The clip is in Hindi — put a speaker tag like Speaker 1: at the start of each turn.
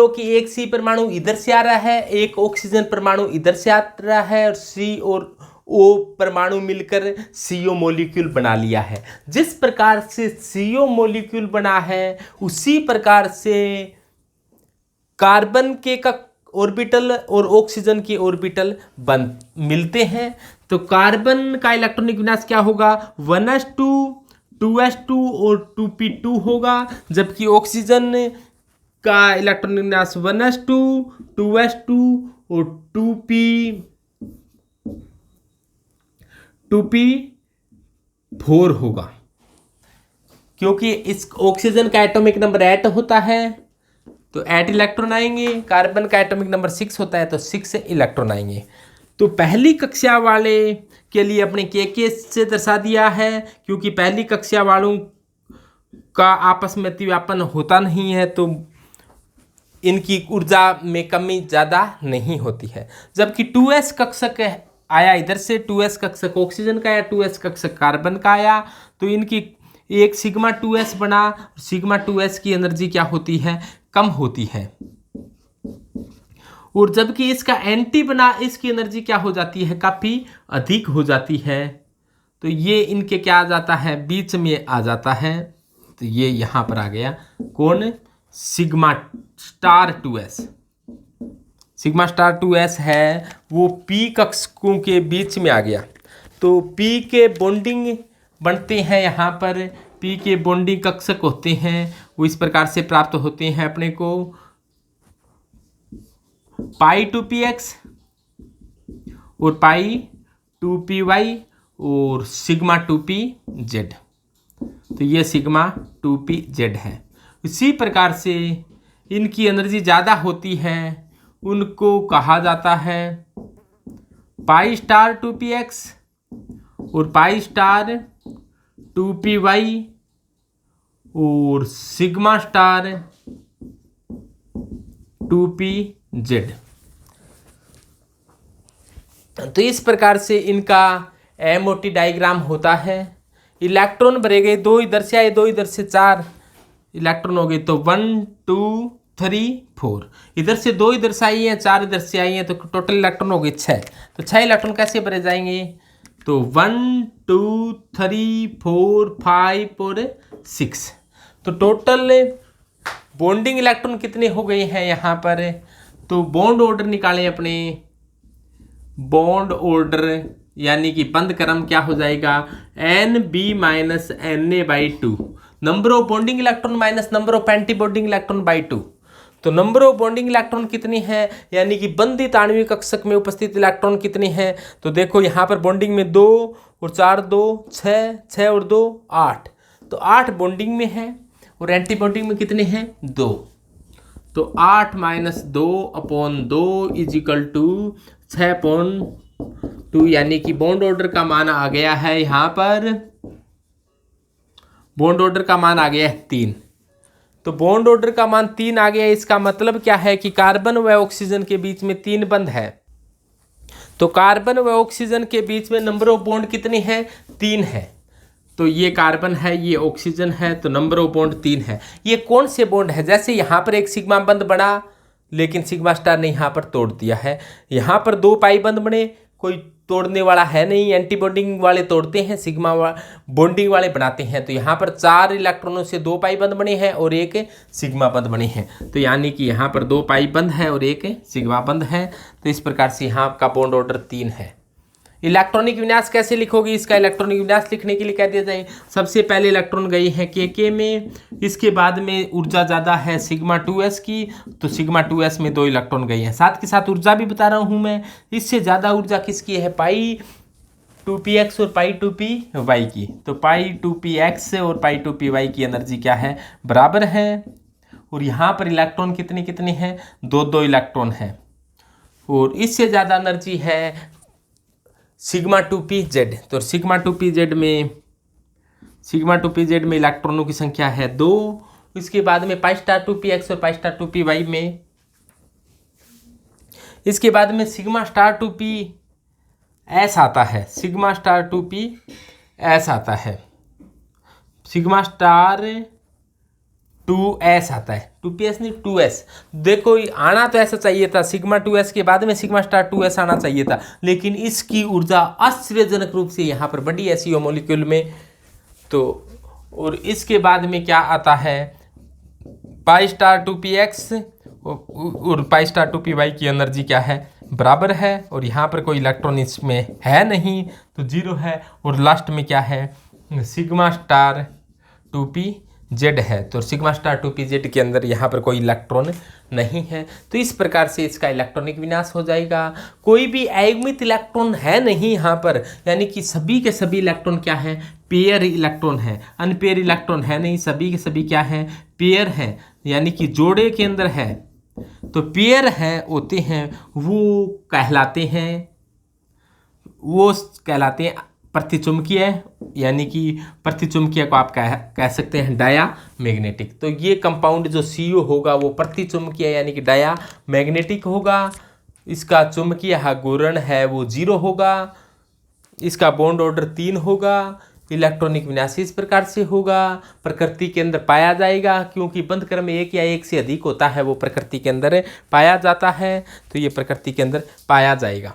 Speaker 1: तो कि एक सी परमाणु इधर से आ रहा है, एक ऑक्सीजन परमाणु इधर से आ रहा है, और सी और ओ परमाणु मिलकर CO मॉलिक्यूल बना लिया है। जिस प्रकार से CO मॉलिक्यूल बना है उसी प्रकार से कार्बन के का ऑर्बिटल और ऑक्सीजन के ऑर्बिटल बन मिलते हैं। तो कार्बन का इलेक्ट्रॉनिक विन्यास क्या होगा, 1s2 2s2 और 2p2 होगा, जबकि ऑक्सीजन का इलेक्ट्रॉनिक विन्यास 1s2 2s2 और 2p4 होगा। क्योंकि इस ऑक्सीजन का एटॉमिक नंबर 8 होता है तो 8 इलेक्ट्रॉन आएंगे, कार्बन का एटॉमिक नंबर 6 होता है तो 6 इलेक्ट्रॉन आएंगे। तो पहली कक्षा वाले के लिए अपने के से दर्शा दिया है, क्योंकि पहली कक्षा वालों का आपस में अतिव्यापन होता नहीं है तो इनकी ऊर्जा में कमी ज़्यादा नहीं होती है। जबकि 2s कक्षक आया इधर से, 2s कक्षक ऑक्सीजन का आया, 2s कक्षक कार्बन का आया, तो इनकी एक सिग्मा 2s बना। सिग्मा 2s की एनर्जी क्या होती है, कम होती है, और जबकि इसका एंटी बना, इसकी एनर्जी क्या हो जाती है, काफ़ी अधिक हो जाती है। तो ये इनके क्या आ जाता है, बीच में आ जाता है। तो ये यहाँ पर आ गया कौन, sigma star 2s। Sigma star 2s है वो p कक्षकों के बीच में आ गया। तो p के बॉन्डिंग बनते हैं, यहाँ पर p के बॉन्डिंग कक्षक होते हैं, वो इस प्रकार से प्राप्त होते हैं अपने को π2px और π2py और सिग्मा 2pz। तो ये सिग्मा 2pz है। इसी प्रकार से इनकी एनर्जी ज़्यादा होती है, उनको कहा जाता है पाई स्टार 2px और पाई स्टार 2py और सिग्मा स्टार 2pz। तो इस प्रकार से इनका MOT डायग्राम होता है। इलेक्ट्रॉन भरे गए, 2 इधर से आए, 2 इधर से, 4 इलेक्ट्रॉन हो गए। तो 1 2 3 4, इधर से 2 इधर से आई हैं, 4 इधर से आई हैं, तो टोटल इलेक्ट्रॉन हो गए 6। तो 6 इलेक्ट्रॉन कैसे भरे जाएंगे, तो 1 2 3 4 5 और 6। तो टोटल बॉन्डिंग इलेक्ट्रॉन कितने हो गए हैं यहाँ पर, तो बॉन्ड ऑर्डर निकालें अपने। बॉन्ड ऑर्डर यानी कि बंद क्रम क्या हो जाएगा, NB-NA/2, number of bonding electron minus number of anti bonding electron by 2। तो नंबर ऑफ बॉन्डिंग इलेक्ट्रॉन कितनी है, यानी कि बंधित आणविक कक्षक में उपस्थित इलेक्ट्रॉन कितने हैं। तो देखो यहाँ पर बॉन्डिंग में 2 और 4 2 6, 6 और 2 8, तो 8 बॉन्डिंग में है, और एंटी बॉन्डिंग में कितने हैं, 2। तो 8 - 2/2 = 6/2, यानी कि बॉन्ड ऑर्डर का मान आ गया है, यहाँ पर बॉन्ड ऑर्डर का मान आ गया है 3। तो बॉन्ड ऑर्डर का मान 3 आ गया, इसका मतलब क्या है कि कार्बन व ऑक्सीजन के बीच में 3 बंध है। तो कार्बन व ऑक्सीजन के बीच में नंबर ऑफ बॉन्ड कितने हैं, 3 है। तो ये कार्बन है, ये ऑक्सीजन है, तो नंबर ऑफ बॉन्ड 3 है। ये कौन से बॉन्ड है, जैसे यहाँ पर एक सिग्मा बंध बना, लेकिन सिग्मा स्टार ने यहाँ पर तोड़ दिया है। यहाँ पर 2 पाई बंध बने, कोई तोड़ने वाला है नहीं, एंटी बॉन्डिंग वाले तोड़ते हैं, सिग्मा बॉन्डिंग वाले बनाते हैं। तो यहाँ पर 4 इलेक्ट्रॉनों से 2 पाई बंध बने हैं और एक सिग्मा बंध बने हैं। तो यानी कि यहाँ पर 2 पाई बंध है और एक सिग्मा बंध है। तो इस प्रकार से यहाँ का बॉन्ड ऑर्डर 3 है। इलेक्ट्रॉनिक विन्यास कैसे लिखोगे, इसका इलेक्ट्रॉनिक विन्यास लिखने के लिए कह दिया जाए, सबसे पहले इलेक्ट्रॉन गए हैं के में, इसके बाद में ऊर्जा ज़्यादा है सिग्मा 2s की, तो सिग्मा 2s में 2 इलेक्ट्रॉन गए हैं। साथ के साथ ऊर्जा भी बता रहा हूँ मैं, इससे ज़्यादा ऊर्जा किसकी है, पाई 2px और पाई 2py की। तो पाई 2px और पाई 2py की एनर्जी क्या है, बराबर है। और यहाँ पर इलेक्ट्रॉन कितने कितने हैं, 2 इलेक्ट्रॉन है। और इससे ज़्यादा एनर्जी है सिग्मा 2pz। तो सिग्मा 2pz में इलेक्ट्रॉनों की संख्या है 2। इसके बाद में पाई स्टार 2px और पाई स्टार 2py में, इसके बाद में सिग्मा स्टार 2pS आता है, सिग्मा स्टार 2pS आता है, सिग्मा स्टार 2s आता है, 2ps नहीं 2s। देखो आना तो ऐसा चाहिए था, सिग्मा 2s के बाद में सिग्मा स्टार 2s आना चाहिए था, लेकिन इसकी ऊर्जा आश्चर्यजनक रूप से यहाँ पर बढ़ी SeO मॉलिक्यूल में। तो और इसके बाद में क्या आता है, पाई स्टार 2px और पाई स्टार 2py की एनर्जी क्या है, बराबर है, और यहाँ पर कोई इलेक्ट्रॉन इसमें है नहीं तो 0 है। और लास्ट में क्या है, सिग्मा स्टार 2pz है, तो सिग्मा स्टार 2pz के अंदर यहाँ पर कोई इलेक्ट्रॉन नहीं है। तो इस प्रकार से इसका इलेक्ट्रॉनिक विनाश हो जाएगा। कोई भी अयुग्मित इलेक्ट्रॉन है नहीं यहाँ पर, यानी कि सभी के सभी इलेक्ट्रॉन क्या है, पेयर इलेक्ट्रॉन है, अनपेयर इलेक्ट्रॉन है नहीं, सभी के सभी क्या है, पेयर है, यानी कि जोड़े के अंदर है। तो पेयर हैं होते हैं वो कहलाते हैं प्रतिचुंबकीय, यानी कि प्रतिचुंबकीय को आप कह सकते हैं डाया मैग्नेटिक। तो ये कंपाउंड जो CO होगा वो प्रतिचुंबकीय यानी कि डाया मैग्नेटिक होगा। इसका चुंबकीय गुण है वो 0 होगा। इसका बॉन्ड ऑर्डर 3 होगा। इलेक्ट्रॉनिक विनाश इस प्रकार से होगा, प्रकृति के अंदर पाया जाएगा, क्योंकि बंध क्रम 1 या 1 से अधिक होता है वो प्रकृति के अंदर पाया जाता है, तो ये प्रकृति के अंदर पाया जाएगा।